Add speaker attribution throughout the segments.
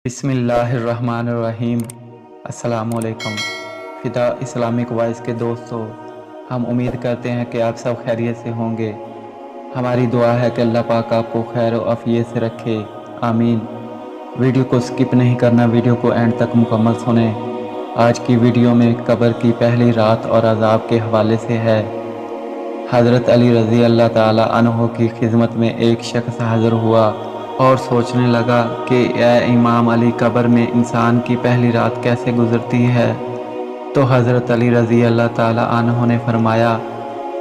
Speaker 1: بسم اللہ الرحمن الرحیم۔ السلام علیکم فدا اسلامک وائس کے دوستو، ہم امید کرتے ہیں کہ آپ سب خیریت سے ہوں گے۔ ہماری دعا ہے کہ اللہ پاک آپ کو خیر و عافیت سے رکھے، آمین۔ ویڈیو کو سکپ نہیں کرنا، ویڈیو کو اینڈ تک مکمل سنیں۔ آج کی ویڈیو میں قبر کی پہلی رات اور عذاب کے حوالے سے ہے۔ حضرت علی رضی اللہ تعالی عنہ کی خدمت میں ایک شخص حاضر ہوا اور سوچنے لگا کہ اے امام علی، قبر میں انسان کی پہلی رات کیسے گزرتی ہے؟ تو حضرت علی رضی اللہ تعالی عنہ نے فرمایا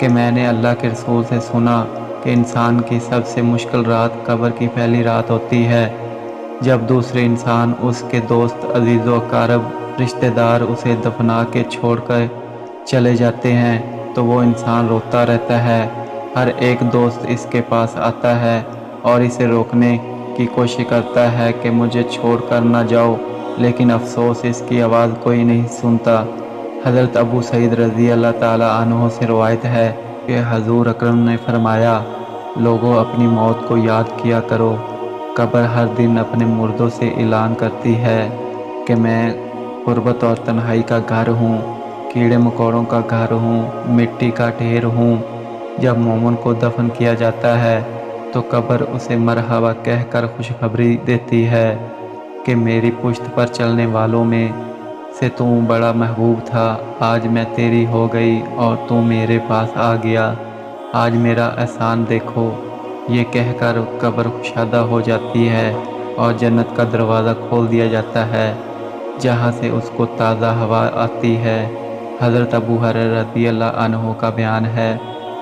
Speaker 1: کہ میں نے اللہ کے رسول سے سنا کہ انسان کی سب سے مشکل رات قبر کی پہلی رات ہوتی ہے، جب دوسرے انسان، اس کے دوست، عزیز و اقارب، رشتہ دار اسے دفنا کے چھوڑ کر چلے جاتے ہیں تو وہ انسان روتا رہتا ہے۔ ہر ایک دوست اس کے پاس آتا ہے اور اسے روکنے کی کوشش کرتا ہے کہ مجھے چھوڑ کر نہ جاؤ، لیکن افسوس اس کی آواز کوئی نہیں سنتا۔ حضرت ابو سعید رضی اللہ تعالی عنہ سے روایت ہے کہ حضور اکرم نے فرمایا، لوگوں اپنی موت کو یاد کیا کرو۔ قبر ہر دن اپنے مردوں سے اعلان کرتی ہے کہ میں غربت اور تنہائی کا گھر ہوں، کیڑے مکوڑوں کا گھر ہوں، مٹی کا ڈھیر ہوں۔ جب مومن کو دفن کیا جاتا ہے تو قبر اسے مرحبا کہہ کر خوشخبری دیتی ہے کہ میری پشت پر چلنے والوں میں سے تو بڑا محبوب تھا، آج میں تیری ہو گئی اور تو میرے پاس آ گیا، آج میرا احسان دیکھو۔ یہ کہہ کر قبر کشادہ ہو جاتی ہے اور جنت کا دروازہ کھول دیا جاتا ہے، جہاں سے اس کو تازہ ہوا آتی ہے۔ حضرت ابو ہریرہ رضی اللہ عنہ کا بیان ہے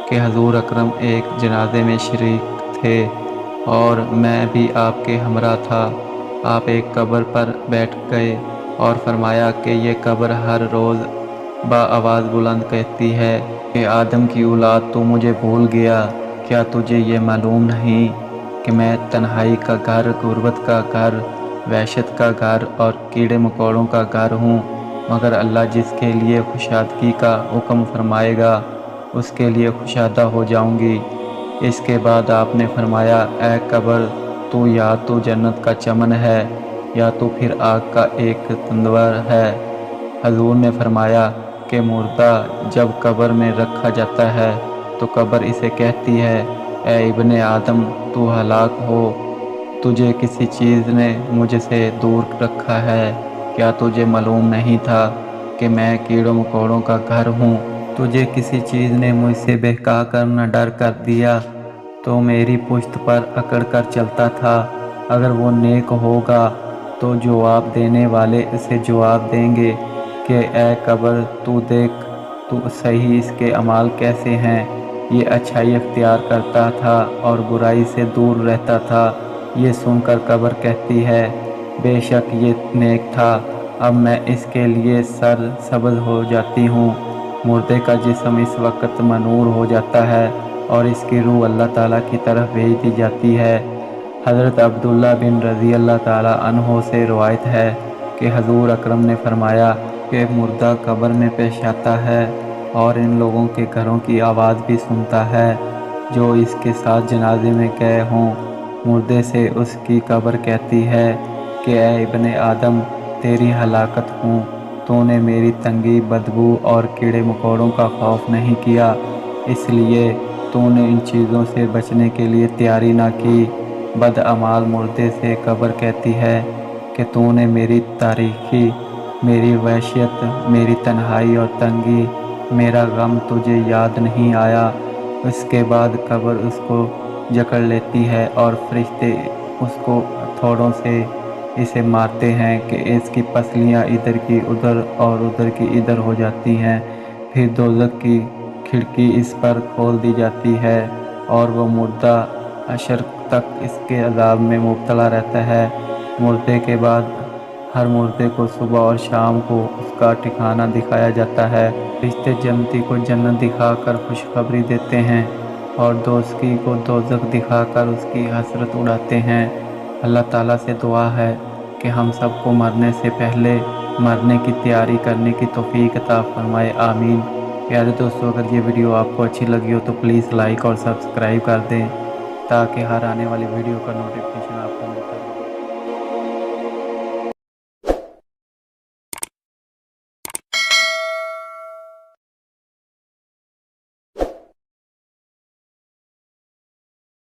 Speaker 1: کہ حضور اکرم ایک جنازے میں شریک تھے اور میں بھی آپ کے ہمراہ تھا۔ آپ ایک قبر پر بیٹھ گئے اور فرمایا کہ یہ قبر ہر روز بآواز بلند کہتی ہے کہ آدم کی اولاد، تو مجھے بھول گیا، کیا تجھے یہ معلوم نہیں کہ میں تنہائی کا گھر، غربت کا گھر، وحشت کا گھر اور کیڑے مکوڑوں کا گھر ہوں، مگر اللہ جس کے لیے کشادگی کا حکم فرمائے گا اس کے لیے کشادہ ہو جاؤں گی۔ اس کے بعد آپ نے فرمایا، اے قبر، تو یا تو جنت کا چمن ہے یا تو پھر آگ کا ایک تندور ہے۔ حضور نے فرمایا کہ مردہ جب قبر میں رکھا جاتا ہے تو قبر اسے کہتی ہے، اے ابن آدم، تو ہلاک ہو، تجھے کسی چیز نے مجھ سے دور رکھا ہے، کیا تجھے معلوم نہیں تھا کہ میں کیڑوں مکوڑوں کا گھر ہوں؟ تجھے کسی چیز نے مجھ سے بہکا کر نہ ڈر کر دیا تو میری پشت پر اکڑ کر چلتا تھا، اگر وہ نیک ہوگا تو جواب دینے والے اسے جواب دیں گے کہ اے قبر، تو دیکھ تو صحیح اس کے اعمال کیسے ہیں، یہ اچھائی اختیار کرتا تھا اور برائی سے دور رہتا تھا۔ یہ سن کر قبر کہتی ہے، بے شک یہ نیک تھا، اب میں اس کے لیے سر سبز ہو جاتی ہوں۔ مردے کا جسم اس وقت منور ہو جاتا ہے اور اس کی روح اللہ تعالیٰ کی طرف بھیج دی جاتی ہے۔ حضرت عبداللہ بن رضی اللہ تعالیٰ عنہ سے روایت ہے کہ حضور اکرم نے فرمایا کہ مردہ قبر میں پیش آتا ہے اور ان لوگوں کے گھروں کی آواز بھی سنتا ہے جو اس کے ساتھ جنازے میں گئے ہوں۔ مردے سے اس کی قبر کہتی ہے کہ اے ابن آدم، تیری ہلاکت ہوں، تو نے میری تنگی، بدبو اور کیڑے مکوڑوں کا خوف نہیں کیا، اس لیے تو نے ان چیزوں سے بچنے کے لیے تیاری نہ کی۔ بدعمال مردے سے قبر کہتی ہے کہ تو نے میری تاریکی، میری وحشت، میری تنہائی اور تنگی، میرا غم تجھے یاد نہیں آیا۔ اس کے بعد قبر اس کو جکڑ لیتی ہے اور فرشتے اس کو ہتھوڑوں سے اسے مارتے ہیں کہ اس کی پسلیاں ادھر کی ادھر اور ادھر کی ادھر ہو جاتی ہیں، پھر دوزخ کی کھڑکی اس پر کھول دی جاتی ہے اور وہ مردہ حشر تک اس کے عذاب میں مبتلا رہتا ہے۔ مردے کے بعد ہر مردے کو صبح اور شام کو اس کا ٹھکانہ دکھایا جاتا ہے۔ فرشتے جنتی کو جنت دکھا کر خوشخبری دیتے ہیں اور دوزخی کو دوزخ دکھا کر اس کی حسرت اڑاتے ہیں۔ اللہ تعالیٰ سے دعا ہے کہ ہم سب کو مرنے سے پہلے مرنے کی تیاری کرنے کی توفیق عطا فرمائے، آمین۔ پیارے دوستو، اگر یہ ویڈیو آپ کو اچھی لگی ہو تو پلیز لائک اور سبسکرائب کر دیں تاکہ ہر آنے والی ویڈیو کا نوٹیفیکیشن آپ کو ملتا رہے۔